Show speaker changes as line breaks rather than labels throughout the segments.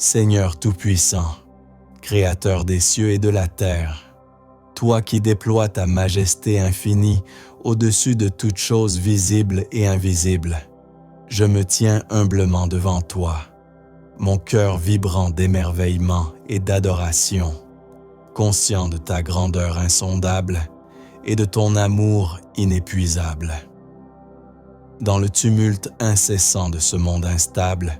Seigneur Tout-Puissant, Créateur des cieux et de la terre, toi qui déploies ta majesté infinie au-dessus de toutes choses visibles et invisibles, je me tiens humblement devant toi, mon cœur vibrant d'émerveillement et d'adoration, conscient de ta grandeur insondable et de ton amour inépuisable. Dans le tumulte incessant de ce monde instable,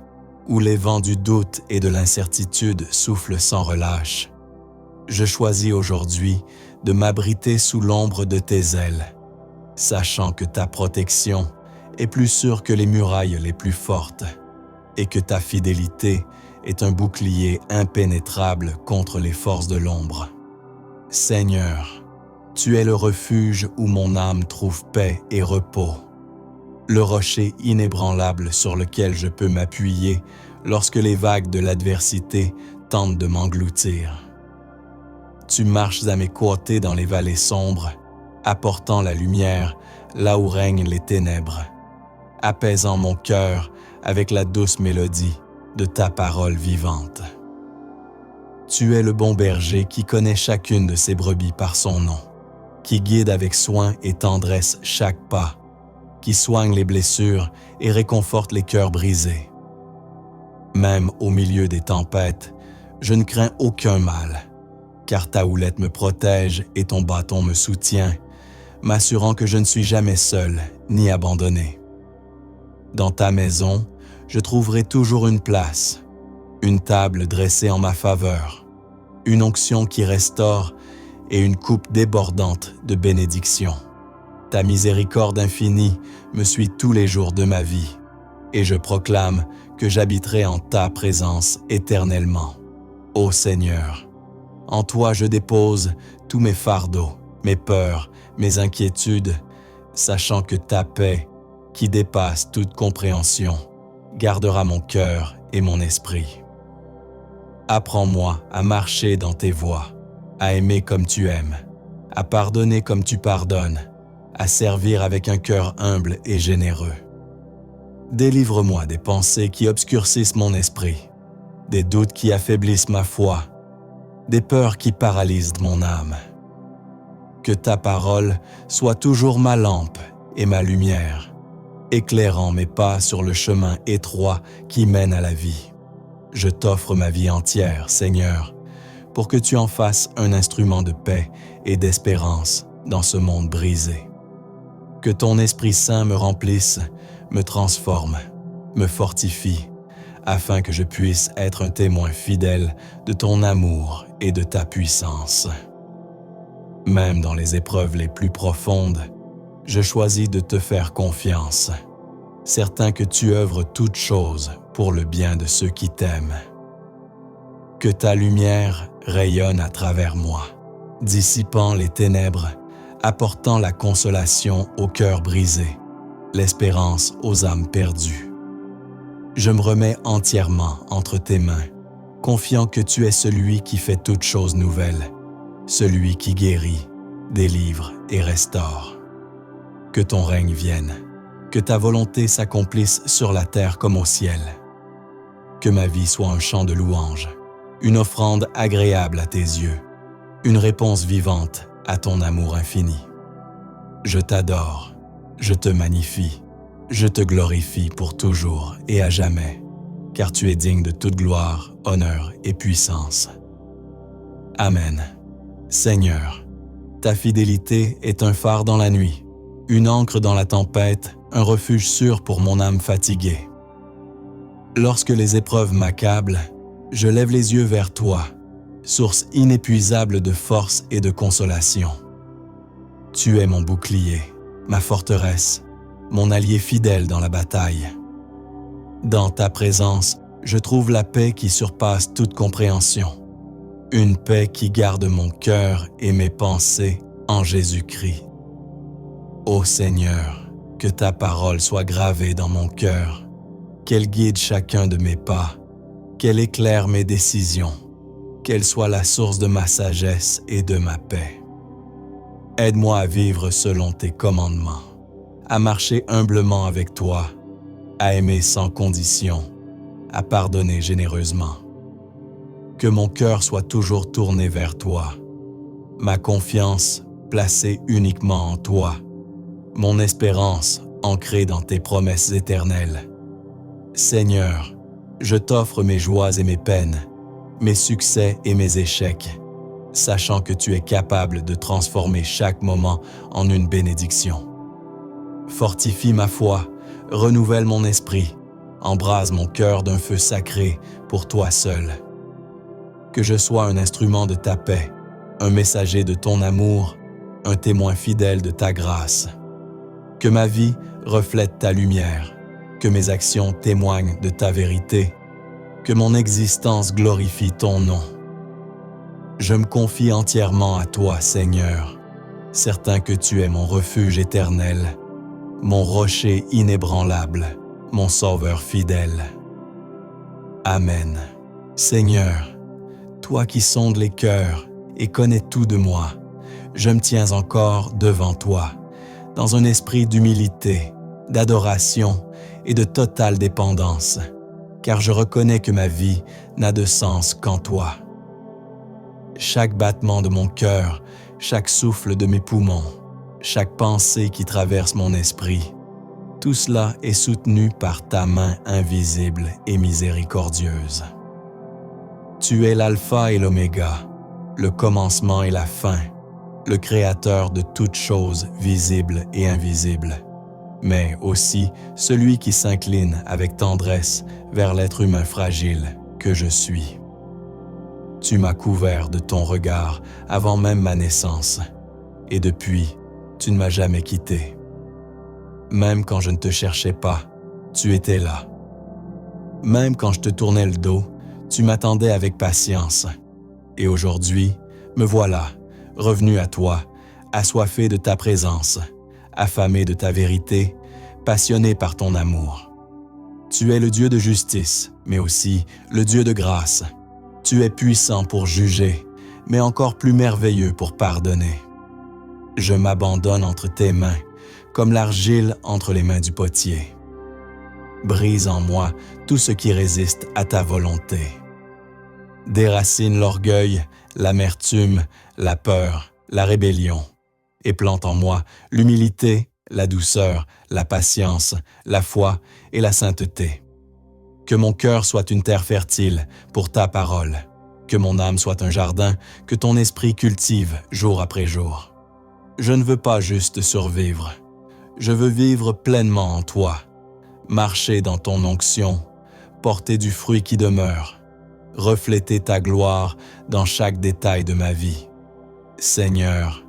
où les vents du doute et de l'incertitude soufflent sans relâche, je choisis aujourd'hui de m'abriter sous l'ombre de tes ailes, sachant que ta protection est plus sûre que les murailles les plus fortes et que ta fidélité est un bouclier impénétrable contre les forces de l'ombre. Seigneur, tu es le refuge où mon âme trouve paix et repos, le rocher inébranlable sur lequel je peux m'appuyer lorsque les vagues de l'adversité tentent de m'engloutir. Tu marches à mes côtés dans les vallées sombres, apportant la lumière là où règnent les ténèbres, apaisant mon cœur avec la douce mélodie de ta parole vivante. Tu es le bon berger qui connaît chacune de ses brebis par son nom, qui guide avec soin et tendresse chaque pas, qui soigne les blessures et réconforte les cœurs brisés. Même au milieu des tempêtes, je ne crains aucun mal, car ta houlette me protège et ton bâton me soutient, m'assurant que je ne suis jamais seul ni abandonné. Dans ta maison, je trouverai toujours une place, une table dressée en ma faveur, une onction qui restaure et une coupe débordante de bénédictions. Ta miséricorde infinie me suit tous les jours de ma vie, et je proclame que j'habiterai en ta présence éternellement. Ô Seigneur, en toi je dépose tous mes fardeaux, mes peurs, mes inquiétudes, sachant que ta paix, qui dépasse toute compréhension, gardera mon cœur et mon esprit. Apprends-moi à marcher dans tes voies, à aimer comme tu aimes, à pardonner comme tu pardonnes, à servir avec un cœur humble et généreux. Délivre-moi des pensées qui obscurcissent mon esprit, des doutes qui affaiblissent ma foi, des peurs qui paralysent mon âme. Que ta parole soit toujours ma lampe et ma lumière, éclairant mes pas sur le chemin étroit qui mène à la vie. Je t'offre ma vie entière, Seigneur, pour que tu en fasses un instrument de paix et d'espérance dans ce monde brisé. Que ton Esprit Saint me remplisse, me transforme, me fortifie, afin que je puisse être un témoin fidèle de ton amour et de ta puissance. Même dans les épreuves les plus profondes, je choisis de te faire confiance, certain que tu œuvres toutes choses pour le bien de ceux qui t'aiment. Que ta lumière rayonne à travers moi, dissipant les ténèbres, apportant la consolation aux cœurs brisés, l'espérance aux âmes perdues. Je me remets entièrement entre tes mains, confiant que tu es celui qui fait toutes choses nouvelles, celui qui guérit, délivre et restaure. Que ton règne vienne, que ta volonté s'accomplisse sur la terre comme au ciel. Que ma vie soit un chant de louange, une offrande agréable à tes yeux, une réponse vivante à ton amour infini. Je t'adore, je te magnifie, je te glorifie pour toujours et à jamais, car tu es digne de toute gloire, honneur et puissance. Amen. Seigneur, ta fidélité est un phare dans la nuit, une ancre dans la tempête, un refuge sûr pour mon âme fatiguée. Lorsque les épreuves m'accablent, je lève les yeux vers toi, source inépuisable de force et de consolation. Tu es mon bouclier, ma forteresse, mon allié fidèle dans la bataille. Dans ta présence, je trouve la paix qui surpasse toute compréhension, une paix qui garde mon cœur et mes pensées en Jésus-Christ. Ô Seigneur, que ta parole soit gravée dans mon cœur, qu'elle guide chacun de mes pas, qu'elle éclaire mes décisions, qu'elle soit la source de ma sagesse et de ma paix. Aide-moi à vivre selon tes commandements, à marcher humblement avec toi, à aimer sans condition, à pardonner généreusement, Que mon cœur soit toujours tourné vers toi. Ma confiance placée uniquement en toi. Mon espérance ancrée dans tes promesses éternelles. Seigneur, je t'offre mes joies et mes peines, mes succès et mes échecs, sachant que tu es capable de transformer chaque moment en une bénédiction. Fortifie ma foi, renouvelle mon esprit, embrase mon cœur d'un feu sacré pour toi seul. Que je sois un instrument de ta paix, un messager de ton amour, un témoin fidèle de ta grâce. Que ma vie reflète ta lumière, que mes actions témoignent de ta vérité, que mon existence glorifie ton nom. Je me confie entièrement à toi, Seigneur, certain que tu es mon refuge éternel, mon rocher inébranlable, mon sauveur fidèle. Amen. Seigneur, toi qui sondes les cœurs et connais tout de moi, je me tiens encore devant toi, dans un esprit d'humilité, d'adoration et de totale dépendance, car je reconnais que ma vie n'a de sens qu'en toi. Chaque battement de mon cœur, chaque souffle de mes poumons, chaque pensée qui traverse mon esprit, tout cela est soutenu par ta main invisible et miséricordieuse. Tu es l'alpha et l'oméga, le commencement et la fin, le créateur de toutes choses visibles et invisibles, mais aussi celui qui s'incline avec tendresse vers l'être humain fragile que je suis. Tu m'as couvert de ton regard avant même ma naissance, et depuis, tu ne m'as jamais quitté. Même quand je ne te cherchais pas, tu étais là. Même quand je te tournais le dos, tu m'attendais avec patience. Et aujourd'hui, me voilà, revenu à toi, assoiffé de ta présence, affamé de ta vérité, passionné par ton amour. Tu es le Dieu de justice, mais aussi le Dieu de grâce. Tu es puissant pour juger, mais encore plus merveilleux pour pardonner. Je m'abandonne entre tes mains, comme l'argile entre les mains du potier. Brise en moi tout ce qui résiste à ta volonté. Déracine l'orgueil, l'amertume, la peur, la rébellion, et plante en moi l'humilité, la douceur, la patience, la foi et la sainteté. Que mon cœur soit une terre fertile pour ta parole, que mon âme soit un jardin que ton esprit cultive jour après jour. Je ne veux pas juste survivre, je veux vivre pleinement en toi, marcher dans ton onction, porter du fruit qui demeure, refléter ta gloire dans chaque détail de ma vie. Seigneur,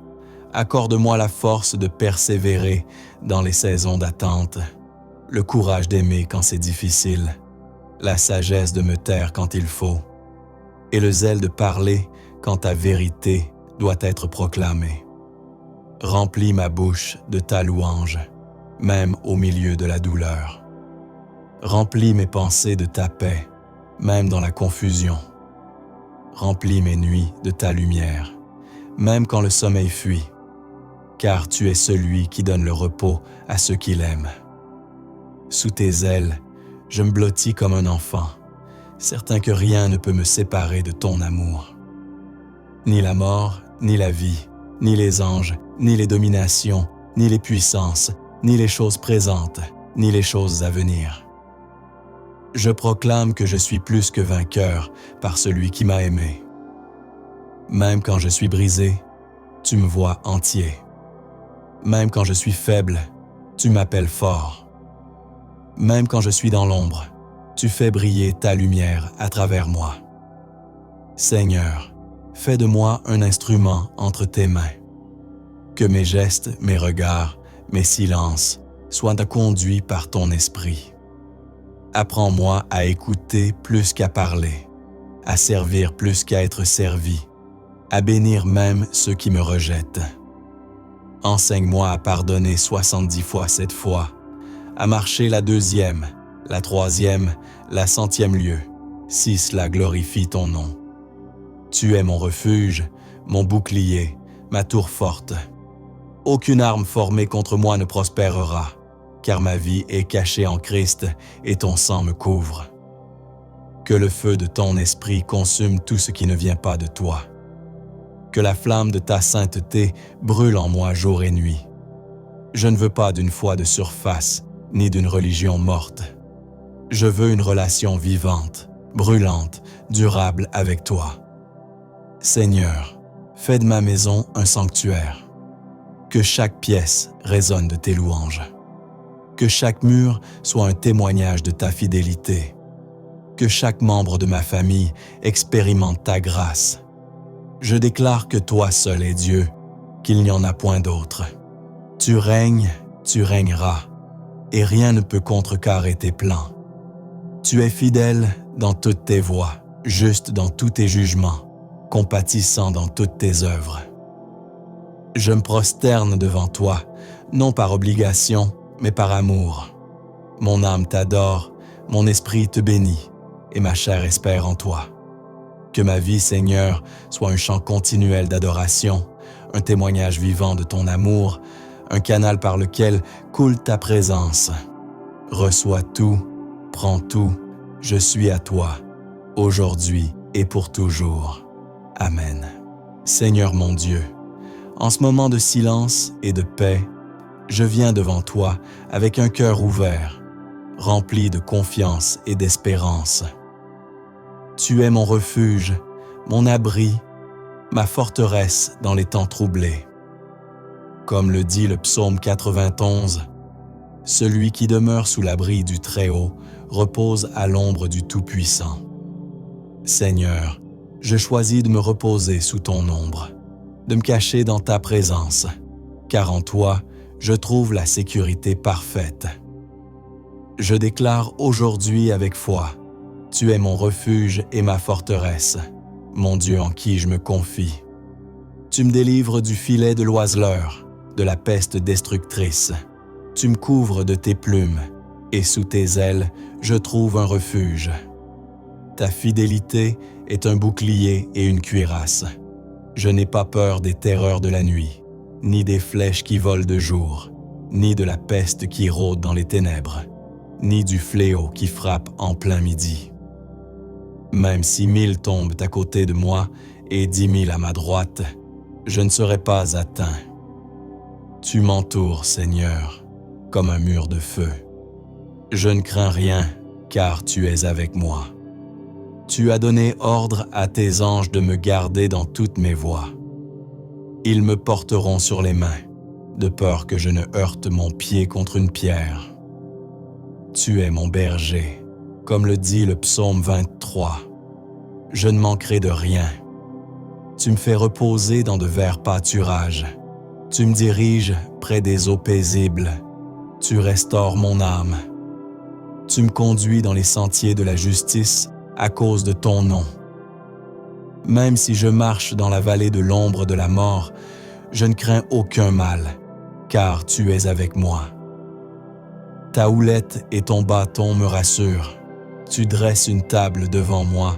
accorde-moi la force de persévérer dans les saisons d'attente, le courage d'aimer quand c'est difficile, la sagesse de me taire quand il faut, et le zèle de parler quand ta vérité doit être proclamée. Remplis ma bouche de ta louange, même au milieu de la douleur. Remplis mes pensées de ta paix, même dans la confusion. Remplis mes nuits de ta lumière, même quand le sommeil fuit, car tu es celui qui donne le repos à ceux qui l'aiment. Sous tes ailes, je me blottis comme un enfant, certain que rien ne peut me séparer de ton amour. Ni la mort, ni la vie, ni les anges, ni les dominations, ni les puissances, ni les choses présentes, ni les choses à venir. Je proclame que je suis plus que vainqueur par celui qui m'a aimé. Même quand je suis brisé, tu me vois entier. Même quand je suis faible, tu m'appelles fort. Même quand je suis dans l'ombre, tu fais briller ta lumière à travers moi. Seigneur, fais de moi un instrument entre tes mains. Que mes gestes, mes regards, mes silences soient conduits par ton esprit. Apprends-moi à écouter plus qu'à parler, à servir plus qu'à être servi, à bénir même ceux qui me rejettent. Enseigne-moi à pardonner 70 fois 7 fois, à marcher la 2e, la 3e, la 100e lieu, si cela glorifie ton nom. Tu es mon refuge, mon bouclier, ma tour forte. Aucune arme formée contre moi ne prospérera, car ma vie est cachée en Christ et ton sang me couvre. Que le feu de ton esprit consume tout ce qui ne vient pas de toi. Que la flamme de ta sainteté brûle en moi jour et nuit. Je ne veux pas d'une foi de surface, ni d'une religion morte. Je veux une relation vivante, brûlante, durable avec toi. Seigneur, fais de ma maison un sanctuaire. Que chaque pièce résonne de tes louanges. Que chaque mur soit un témoignage de ta fidélité. Que chaque membre de ma famille expérimente ta grâce. Je déclare que toi seul es Dieu, qu'il n'y en a point d'autre. Tu règnes, tu régneras, et rien ne peut contrecarrer tes plans. Tu es fidèle dans toutes tes voies, juste dans tous tes jugements, compatissant dans toutes tes œuvres. Je me prosterne devant toi, non par obligation, mais par amour. Mon âme t'adore, mon esprit te bénit, et ma chair espère en toi. Que ma vie, Seigneur, soit un chant continuel d'adoration, un témoignage vivant de ton amour, un canal par lequel coule ta présence. Reçois tout, prends tout, je suis à toi, aujourd'hui et pour toujours. Amen. Seigneur mon Dieu, en ce moment de silence et de paix, je viens devant toi avec un cœur ouvert, rempli de confiance et d'espérance. Tu es mon refuge, mon abri, ma forteresse dans les temps troublés. Comme le dit le psaume 91, « Celui qui demeure sous l'abri du Très-Haut repose à l'ombre du Tout-Puissant. » Seigneur, je choisis de me reposer sous ton ombre, de me cacher dans ta présence, car en toi, je trouve la sécurité parfaite. Je déclare aujourd'hui avec foi, tu es mon refuge et ma forteresse, mon Dieu en qui je me confie. Tu me délivres du filet de l'oiseleur, de la peste destructrice. Tu me couvres de tes plumes, et sous tes ailes, je trouve un refuge. Ta fidélité est un bouclier et une cuirasse. Je n'ai pas peur des terreurs de la nuit, ni des flèches qui volent de jour, ni de la peste qui rôde dans les ténèbres, ni du fléau qui frappe en plein midi. Même si 1000 tombent à côté de moi et 10 000 à ma droite, je ne serai pas atteint. Tu m'entoures, Seigneur, comme un mur de feu. Je ne crains rien, car tu es avec moi. Tu as donné ordre à tes anges de me garder dans toutes mes voies. Ils me porteront sur les mains, de peur que je ne heurte mon pied contre une pierre. Tu es mon berger, comme le dit le psaume 23. Je ne manquerai de rien. Tu me fais reposer dans de verts pâturages. Tu me diriges près des eaux paisibles. Tu restaures mon âme. Tu me conduis dans les sentiers de la justice à cause de ton nom. Même si je marche dans la vallée de l'ombre de la mort, je ne crains aucun mal, car tu es avec moi. Ta houlette et ton bâton me rassurent. Tu dresses une table devant moi,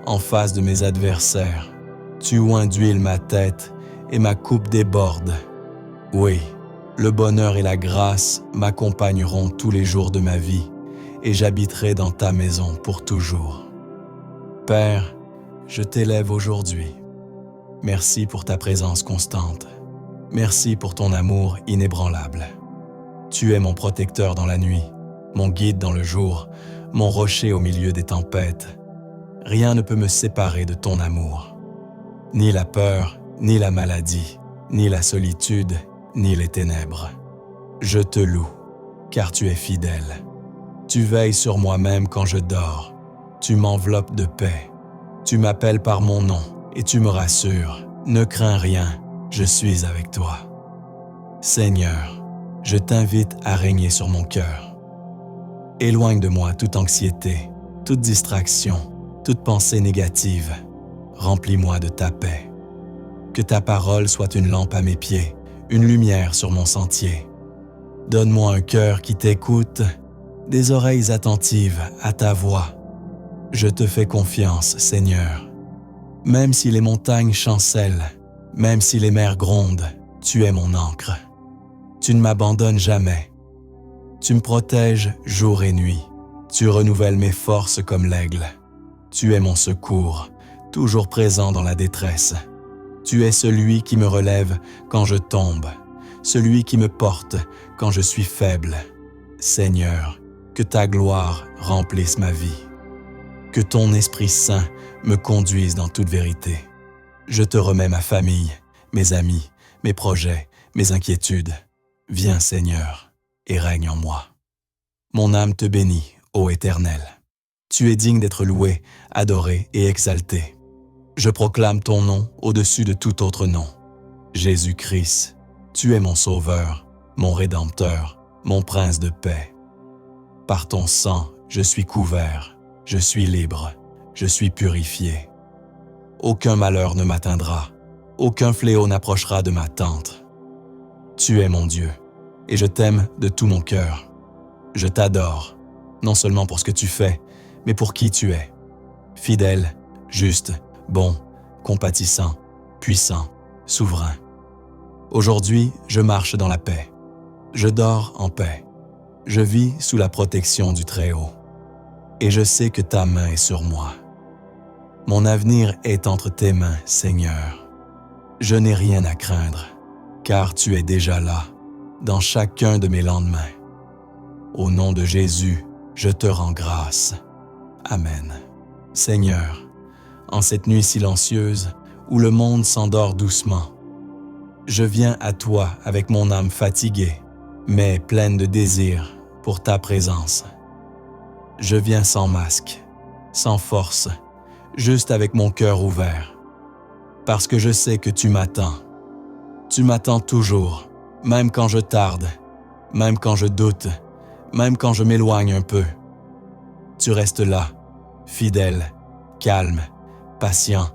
en face de mes adversaires. Tu oins d'huile ma tête et ma coupe déborde. Oui, le bonheur et la grâce m'accompagneront tous les jours de ma vie, et j'habiterai dans ta maison pour toujours. Père, je t'élève aujourd'hui. Merci pour ta présence constante. Merci pour ton amour inébranlable. Tu es mon protecteur dans la nuit, mon guide dans le jour, mon rocher au milieu des tempêtes. Rien ne peut me séparer de ton amour. Ni la peur, ni la maladie, ni la solitude, ni les ténèbres. Je te loue, car tu es fidèle. Tu veilles sur moi-même quand je dors. Tu m'enveloppes de paix. Tu m'appelles par mon nom et tu me rassures. Ne crains rien, je suis avec toi. Seigneur, je t'invite à régner sur mon cœur. Éloigne de moi toute anxiété, toute distraction, toute pensée négative. Remplis-moi de ta paix. Que ta parole soit une lampe à mes pieds, une lumière sur mon sentier. Donne-moi un cœur qui t'écoute, des oreilles attentives à ta voix. Je te fais confiance, Seigneur. Même si les montagnes chancellent, même si les mers grondent, tu es mon ancre. Tu ne m'abandonnes jamais. Tu me protèges jour et nuit. Tu renouvelles mes forces comme l'aigle. Tu es mon secours, toujours présent dans la détresse. Tu es celui qui me relève quand je tombe, celui qui me porte quand je suis faible. Seigneur, que ta gloire remplisse ma vie. Que ton Esprit Saint me conduise dans toute vérité. Je te remets ma famille, mes amis, mes projets, mes inquiétudes. Viens, Seigneur, et règne en moi. Mon âme te bénit, ô Éternel. Tu es digne d'être loué, adoré et exalté. Je proclame ton nom au-dessus de tout autre nom. Jésus-Christ, tu es mon Sauveur, mon Rédempteur, mon Prince de paix. Par ton sang, je suis couvert, je suis libre, je suis purifié. Aucun malheur ne m'atteindra, aucun fléau n'approchera de ma tente. Tu es mon Dieu, et je t'aime de tout mon cœur. Je t'adore, non seulement pour ce que tu fais, mais pour qui tu es. Fidèle, juste, bon, compatissant, puissant, souverain. Aujourd'hui, je marche dans la paix. Je dors en paix. Je vis sous la protection du Très-Haut. Et je sais que ta main est sur moi. Mon avenir est entre tes mains, Seigneur. Je n'ai rien à craindre, car tu es déjà là, dans chacun de mes lendemains. Au nom de Jésus, je te rends grâce. Amen. Seigneur, en cette nuit silencieuse où le monde s'endort doucement, je viens à toi avec mon âme fatiguée, mais pleine de désir pour ta présence. Je viens sans masque, sans force, juste avec mon cœur ouvert, parce que je sais que tu m'attends. Tu m'attends toujours, même quand je tarde, même quand je doute, même quand je m'éloigne un peu. Tu restes là, fidèle, calme, patient,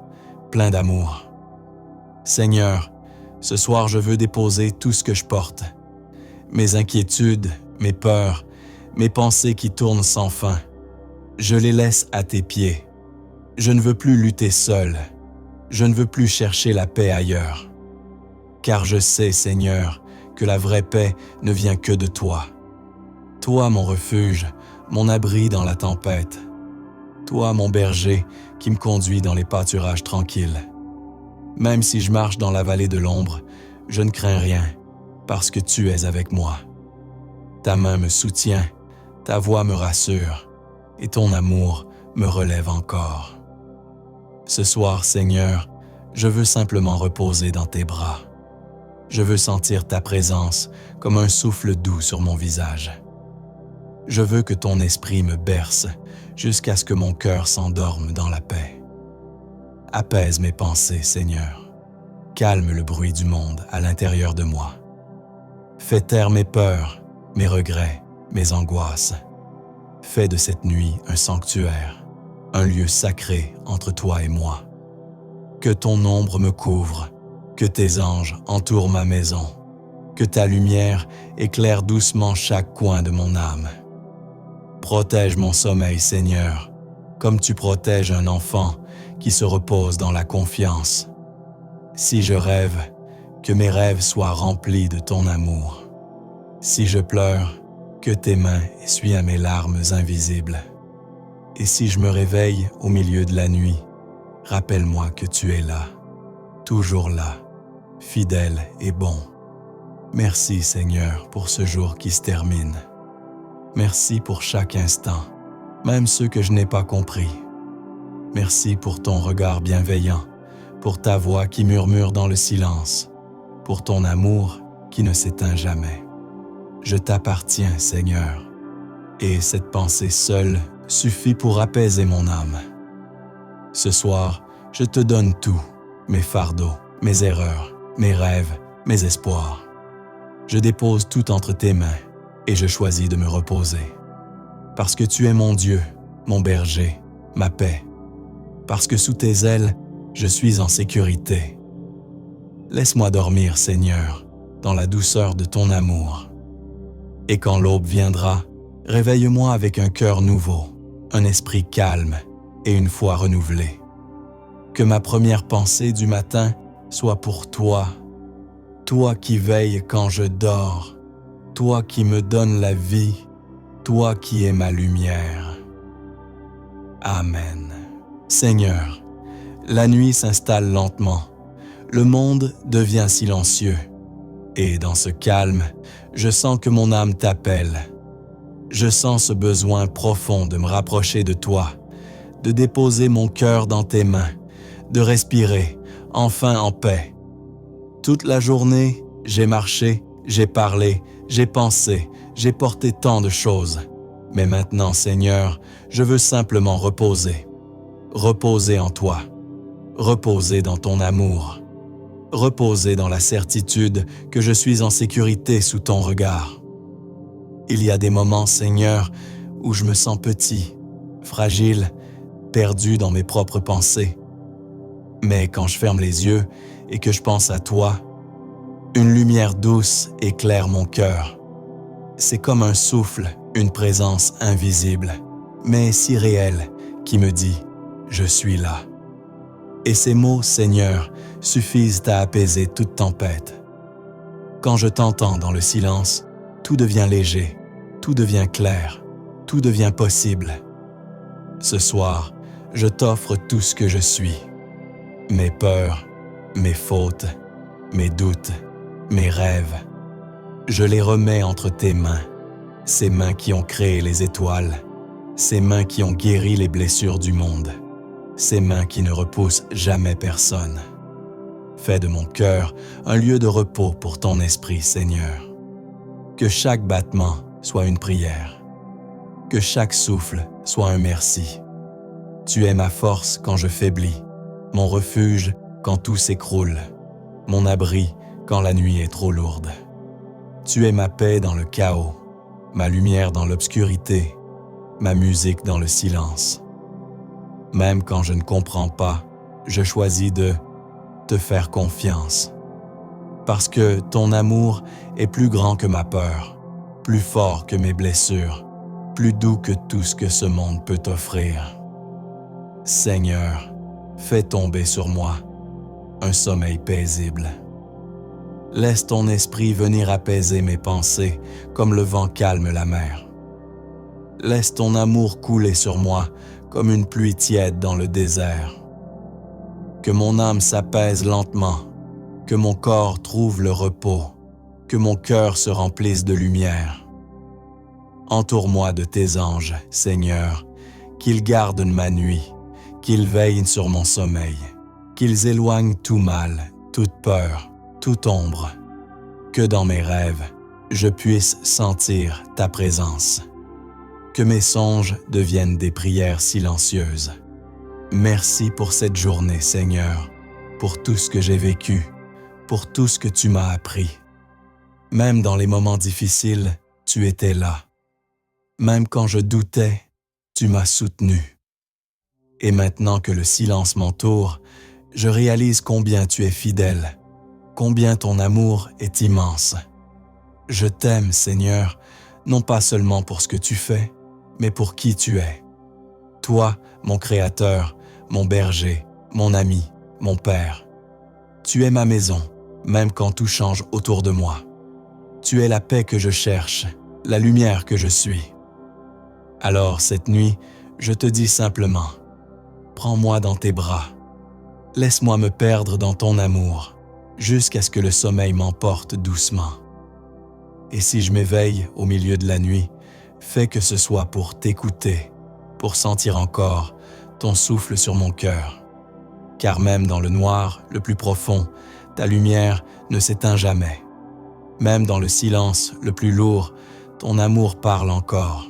plein d'amour. Seigneur, ce soir je veux déposer tout ce que je porte. Mes inquiétudes, mes peurs, mes pensées qui tournent sans fin. Je les laisse à tes pieds. Je ne veux plus lutter seul. Je ne veux plus chercher la paix ailleurs. Car je sais, Seigneur, que la vraie paix ne vient que de toi. Toi, mon refuge, mon abri dans la tempête. Toi, mon berger, qui me conduit dans les pâturages tranquilles. Même si je marche dans la vallée de l'ombre, je ne crains rien, parce que tu es avec moi. Ta main me soutient, ta voix me rassure, et ton amour me relève encore. Ce soir, Seigneur, je veux simplement reposer dans tes bras. Je veux sentir ta présence comme un souffle doux sur mon visage. Je veux que ton esprit me berce jusqu'à ce que mon cœur s'endorme dans la paix. Apaise mes pensées, Seigneur. Calme le bruit du monde à l'intérieur de moi. Fais taire mes peurs, mes regrets, mes angoisses. Fais de cette nuit un sanctuaire, un lieu sacré entre toi et moi. Que ton ombre me couvre, que tes anges entourent ma maison, que ta lumière éclaire doucement chaque coin de mon âme. Protège mon sommeil, Seigneur, comme tu protèges un enfant qui se repose dans la confiance. Si je rêve, que mes rêves soient remplis de ton amour. Si je pleure, que tes mains essuient mes larmes invisibles. Et si je me réveille au milieu de la nuit, rappelle-moi que tu es là, toujours là, fidèle et bon. Merci, Seigneur, pour ce jour qui se termine. Merci pour chaque instant, même ceux que je n'ai pas compris. Merci pour ton regard bienveillant, pour ta voix qui murmure dans le silence, pour ton amour qui ne s'éteint jamais. Je t'appartiens, Seigneur, et cette pensée seule suffit pour apaiser mon âme. Ce soir, je te donne tout, mes fardeaux, mes erreurs, mes rêves, mes espoirs. Je dépose tout entre tes mains et je choisis de me reposer. Parce que tu es mon Dieu, mon berger, ma paix. Parce que sous tes ailes, je suis en sécurité. Laisse-moi dormir, Seigneur, dans la douceur de ton amour. Et quand l'aube viendra, réveille-moi avec un cœur nouveau, un esprit calme et une foi renouvelée. Que ma première pensée du matin soit pour toi, toi qui veilles quand je dors, toi qui me donnes la vie, toi qui es ma lumière. Amen. Seigneur, la nuit s'installe lentement, le monde devient silencieux, et dans ce calme, je sens que mon âme t'appelle. Je sens ce besoin profond de me rapprocher de toi, de déposer mon cœur dans tes mains, de respirer, enfin en paix. Toute la journée, j'ai marché, j'ai parlé, j'ai pensé, j'ai porté tant de choses. Mais maintenant, Seigneur, je veux simplement reposer. Reposer en toi. Reposer dans ton amour. Reposer dans la certitude que je suis en sécurité sous ton regard. Il y a des moments, Seigneur, où je me sens petit, fragile, perdu dans mes propres pensées. Mais quand je ferme les yeux et que je pense à toi, une lumière douce éclaire mon cœur. C'est comme un souffle, une présence invisible, mais si réelle, qui me dit « Je suis là ». Et ces mots, Seigneur, suffisent à apaiser toute tempête. Quand je t'entends dans le silence, tout devient léger, tout devient clair, tout devient possible. Ce soir, je t'offre tout ce que je suis. Mes peurs, mes fautes, mes doutes, mes rêves. Je les remets entre tes mains, ces mains qui ont créé les étoiles, ces mains qui ont guéri les blessures du monde, ces mains qui ne repoussent jamais personne. Fais de mon cœur un lieu de repos pour ton esprit, Seigneur. Que chaque battement soit une prière, que chaque souffle soit un merci. Tu es ma force quand je faiblis, mon refuge quand tout s'écroule, mon abri quand la nuit est trop lourde. Tu es ma paix dans le chaos, ma lumière dans l'obscurité, ma musique dans le silence. Même quand je ne comprends pas, je choisis de te faire confiance. Parce que ton amour est plus grand que ma peur, plus fort que mes blessures, plus doux que tout ce que ce monde peut offrir. Seigneur, fais tomber sur moi un sommeil paisible. Laisse ton esprit venir apaiser mes pensées comme le vent calme la mer. Laisse ton amour couler sur moi comme une pluie tiède dans le désert. Que mon âme s'apaise lentement, que mon corps trouve le repos, que mon cœur se remplisse de lumière. Entoure-moi de tes anges, Seigneur, qu'ils gardent ma nuit, qu'ils veillent sur mon sommeil, qu'ils éloignent tout mal, toute peur, toute ombre, que dans mes rêves, je puisse sentir ta présence. Que mes songes deviennent des prières silencieuses. Merci pour cette journée, Seigneur, pour tout ce que j'ai vécu, pour tout ce que tu m'as appris. Même dans les moments difficiles, tu étais là. Même quand je doutais, tu m'as soutenu. Et maintenant que le silence m'entoure, je réalise combien tu es fidèle, combien ton amour est immense. Je t'aime, Seigneur, non pas seulement pour ce que tu fais, mais pour qui tu es. Toi, mon Créateur, mon berger, mon ami, mon Père. Tu es ma maison, même quand tout change autour de moi. Tu es la paix que je cherche, la lumière que je suis. Alors cette nuit, je te dis simplement, prends-moi dans tes bras. Laisse-moi me perdre dans ton amour, jusqu'à ce que le sommeil m'emporte doucement. Et si je m'éveille au milieu de la nuit, fais que ce soit pour t'écouter, pour sentir encore ton souffle sur mon cœur. Car même dans le noir le plus profond, ta lumière ne s'éteint jamais. Même dans le silence le plus lourd, ton amour parle encore.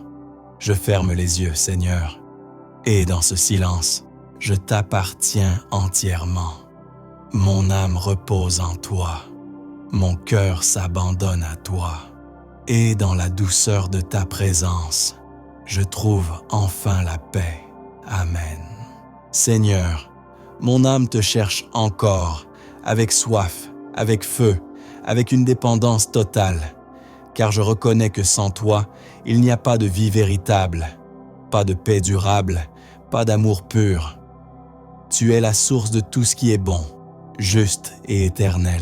Je ferme les yeux, Seigneur, et dans ce silence, je t'appartiens entièrement. Mon âme repose en toi, mon cœur s'abandonne à toi, et dans la douceur de ta présence, je trouve enfin la paix. Amen. Seigneur, mon âme te cherche encore, avec soif, avec feu, avec une dépendance totale, car je reconnais que sans toi, il n'y a pas de vie véritable, pas de paix durable, pas d'amour pur. Tu es la source de tout ce qui est bon, juste et éternel.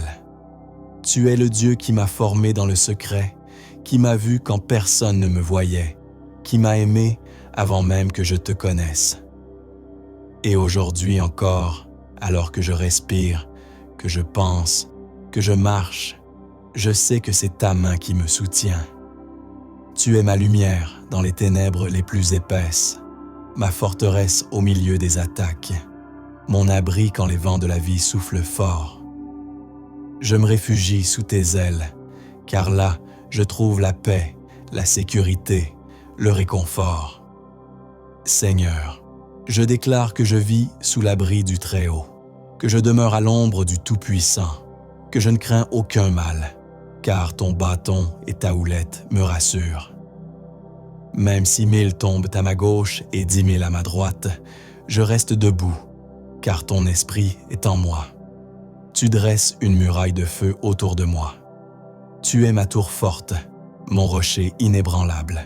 Tu es le Dieu qui m'a formé dans le secret, qui m'a vu quand personne ne me voyait, qui m'a aimé avant même que je te connaisse. Et aujourd'hui encore, alors que je respire, que je pense, que je marche, je sais que c'est ta main qui me soutient. Tu es ma lumière dans les ténèbres les plus épaisses, ma forteresse au milieu des attaques, mon abri quand les vents de la vie soufflent fort. Je me réfugie sous tes ailes, car là, je trouve la paix, la sécurité, le réconfort. Seigneur, je déclare que je vis sous l'abri du Très-Haut, que je demeure à l'ombre du Tout-Puissant, que je ne crains aucun mal, car ton bâton et ta houlette me rassurent. Même si 1000 tombent à ma gauche et 10 000 à ma droite, je reste debout, car ton esprit est en moi. Tu dresses une muraille de feu autour de moi. Tu es ma tour forte, mon rocher inébranlable.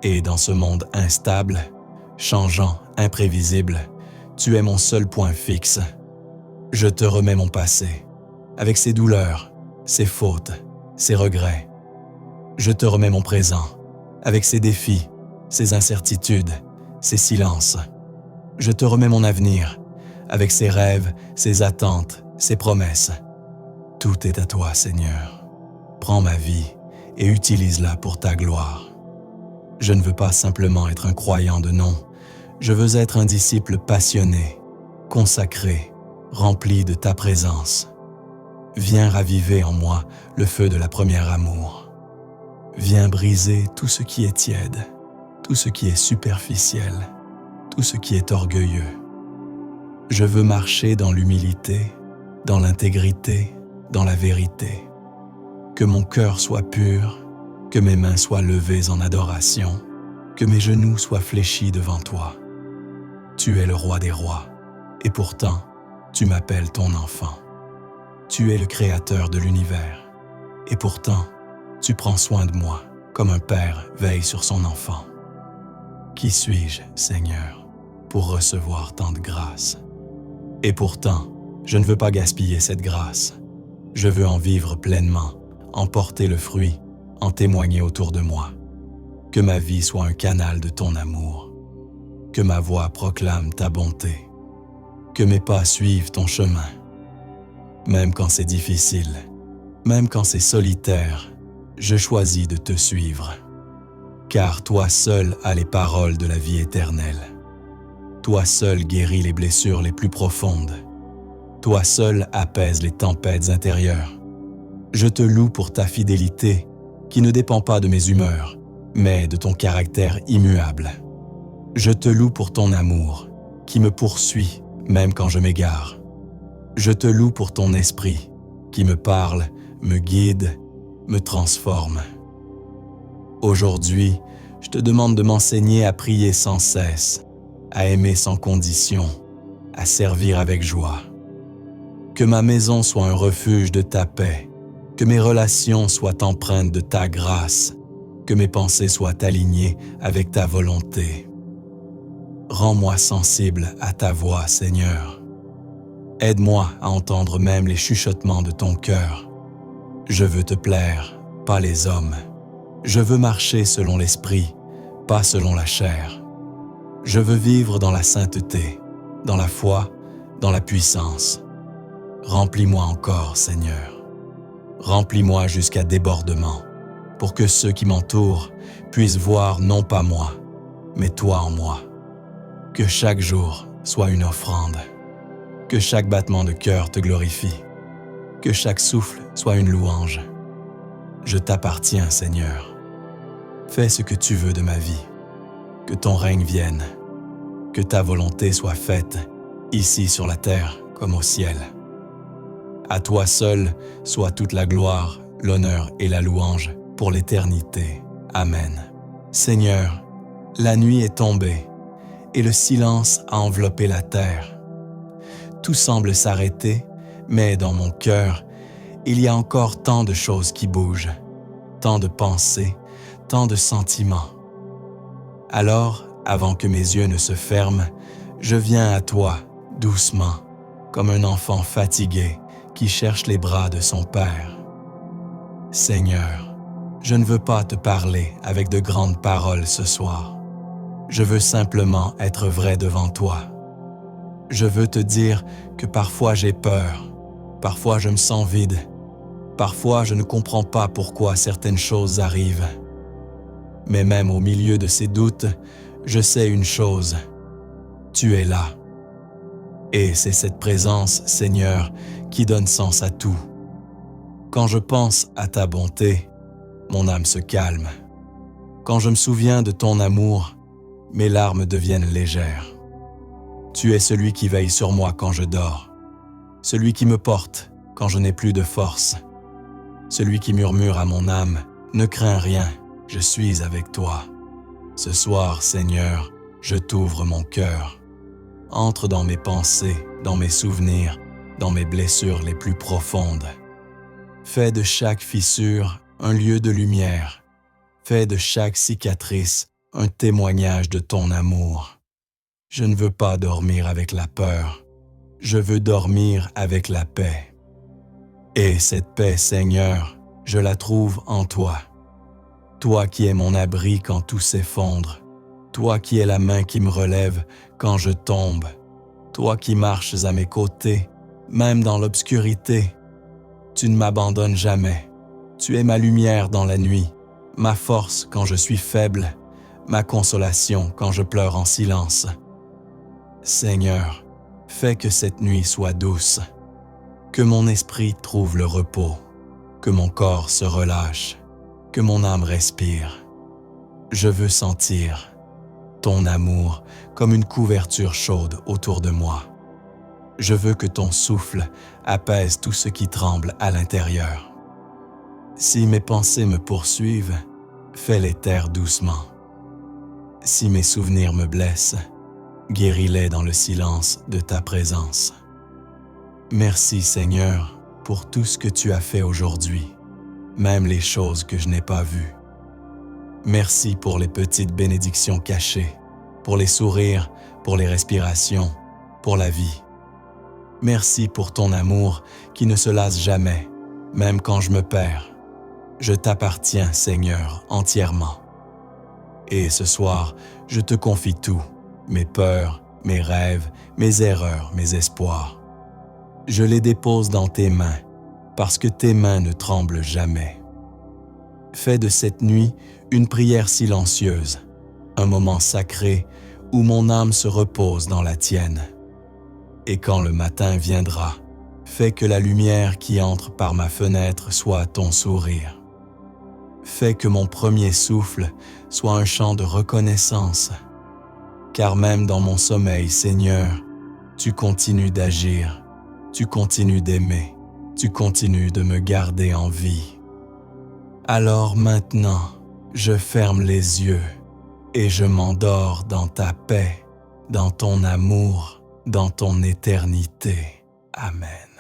Et dans ce monde instable, changeant, imprévisible, tu es mon seul point fixe. Je te remets mon passé, avec ses douleurs, ses fautes, ses regrets. Je te remets mon présent, avec ses défis, ses incertitudes, ses silences. Je te remets mon avenir, avec ses rêves, ses attentes, ses promesses. Tout est à toi, Seigneur. Prends ma vie et utilise-la pour ta gloire. Je ne veux pas simplement être un croyant de nom, je veux être un disciple passionné, consacré, rempli de ta présence. Viens raviver en moi le feu de la première amour. Viens briser tout ce qui est tiède, tout ce qui est superficiel, tout ce qui est orgueilleux. Je veux marcher dans l'humilité, dans l'intégrité, dans la vérité. Que mon cœur soit pur, que mes mains soient levées en adoration, que mes genoux soient fléchis devant toi. Tu es le roi des rois, et pourtant, tu m'appelles ton enfant. Tu es le créateur de l'univers, et pourtant, tu prends soin de moi, comme un père veille sur son enfant. Qui suis-je, Seigneur, pour recevoir tant de grâce? Et pourtant, je ne veux pas gaspiller cette grâce. Je veux en vivre pleinement, en porter le fruit, en témoigner autour de moi. Que ma vie soit un canal de ton amour. Que ma voix proclame ta bonté. Que mes pas suivent ton chemin. Même quand c'est difficile, même quand c'est solitaire, je choisis de te suivre. Car toi seul as les paroles de la vie éternelle. Toi seul guéris les blessures les plus profondes. Toi seul apaises les tempêtes intérieures. Je te loue pour ta fidélité, qui ne dépend pas de mes humeurs, mais de ton caractère immuable. Je te loue pour ton amour, qui me poursuit, même quand je m'égare. Je te loue pour ton esprit, qui me parle, me guide, me transforme. Aujourd'hui, je te demande de m'enseigner à prier sans cesse, à aimer sans condition, à servir avec joie. Que ma maison soit un refuge de ta paix, que mes relations soient empreintes de ta grâce, que mes pensées soient alignées avec ta volonté. Rends-moi sensible à ta voix, Seigneur. Aide-moi à entendre même les chuchotements de ton cœur. Je veux te plaire, pas les hommes. Je veux marcher selon l'esprit, pas selon la chair. Je veux vivre dans la sainteté, dans la foi, dans la puissance. Remplis-moi encore, Seigneur. Remplis-moi jusqu'à débordement, pour que ceux qui m'entourent puissent voir non pas moi, mais toi en moi. Que chaque jour soit une offrande. Que chaque battement de cœur te glorifie. Que chaque souffle soit une louange. Je t'appartiens, Seigneur. Fais ce que tu veux de ma vie. Que ton règne vienne. Que ta volonté soit faite, ici sur la terre comme au ciel. À toi seul soit toute la gloire, l'honneur et la louange pour l'éternité. Amen. Seigneur, la nuit est tombée et le silence a enveloppé la terre. Tout semble s'arrêter, mais dans mon cœur, il y a encore tant de choses qui bougent, tant de pensées, tant de sentiments. Alors, avant que mes yeux ne se ferment, je viens à toi, doucement, comme un enfant fatigué qui cherche les bras de son père. Seigneur, je ne veux pas te parler avec de grandes paroles ce soir. Je veux simplement être vrai devant toi. Je veux te dire que parfois j'ai peur, parfois je me sens vide, parfois je ne comprends pas pourquoi certaines choses arrivent. Mais même au milieu de ces doutes, je sais une chose, tu es là. Et c'est cette présence, Seigneur, qui donne sens à tout. Quand je pense à ta bonté, mon âme se calme. Quand je me souviens de ton amour, mes larmes deviennent légères. Tu es celui qui veille sur moi quand je dors, celui qui me porte quand je n'ai plus de force, celui qui murmure à mon âme, « Ne crains rien, je suis avec toi. » Ce soir, Seigneur, je t'ouvre mon cœur. Entre dans mes pensées, dans mes souvenirs, dans mes blessures les plus profondes. Fais de chaque fissure un lieu de lumière. Fais de chaque cicatrice un témoignage de ton amour. Je ne veux pas dormir avec la peur. Je veux dormir avec la paix. Et cette paix, Seigneur, je la trouve en toi. Toi qui es mon abri quand tout s'effondre. Toi qui es la main qui me relève quand je tombe. Toi qui marches à mes côtés, même dans l'obscurité. Tu ne m'abandonnes jamais. Tu es ma lumière dans la nuit, ma force quand je suis faible, ma consolation quand je pleure en silence. Seigneur, fais que cette nuit soit douce, que mon esprit trouve le repos, que mon corps se relâche, que mon âme respire. Je veux sentir ton amour comme une couverture chaude autour de moi. Je veux que ton souffle apaise tout ce qui tremble à l'intérieur. Si mes pensées me poursuivent, fais-les taire doucement. Si mes souvenirs me blessent, guéris-les dans le silence de ta présence. Merci Seigneur pour tout ce que tu as fait aujourd'hui, même les choses que je n'ai pas vues. Merci pour les petites bénédictions cachées, pour les sourires, pour les respirations, pour la vie. Merci pour ton amour qui ne se lasse jamais, même quand je me perds. Je t'appartiens, Seigneur, entièrement. Et ce soir, je te confie tout, mes peurs, mes rêves, mes erreurs, mes espoirs. Je les dépose dans tes mains, parce que tes mains ne tremblent jamais. Fais de cette nuit une prière silencieuse, un moment sacré où mon âme se repose dans la tienne. Et quand le matin viendra, fais que la lumière qui entre par ma fenêtre soit ton sourire. Fais que mon premier souffle soit un chant de reconnaissance, car même dans mon sommeil, Seigneur, tu continues d'agir, tu continues d'aimer, tu continues de me garder en vie. Alors maintenant, je ferme les yeux et je m'endors dans ta paix, dans ton amour, dans ton éternité. Amen.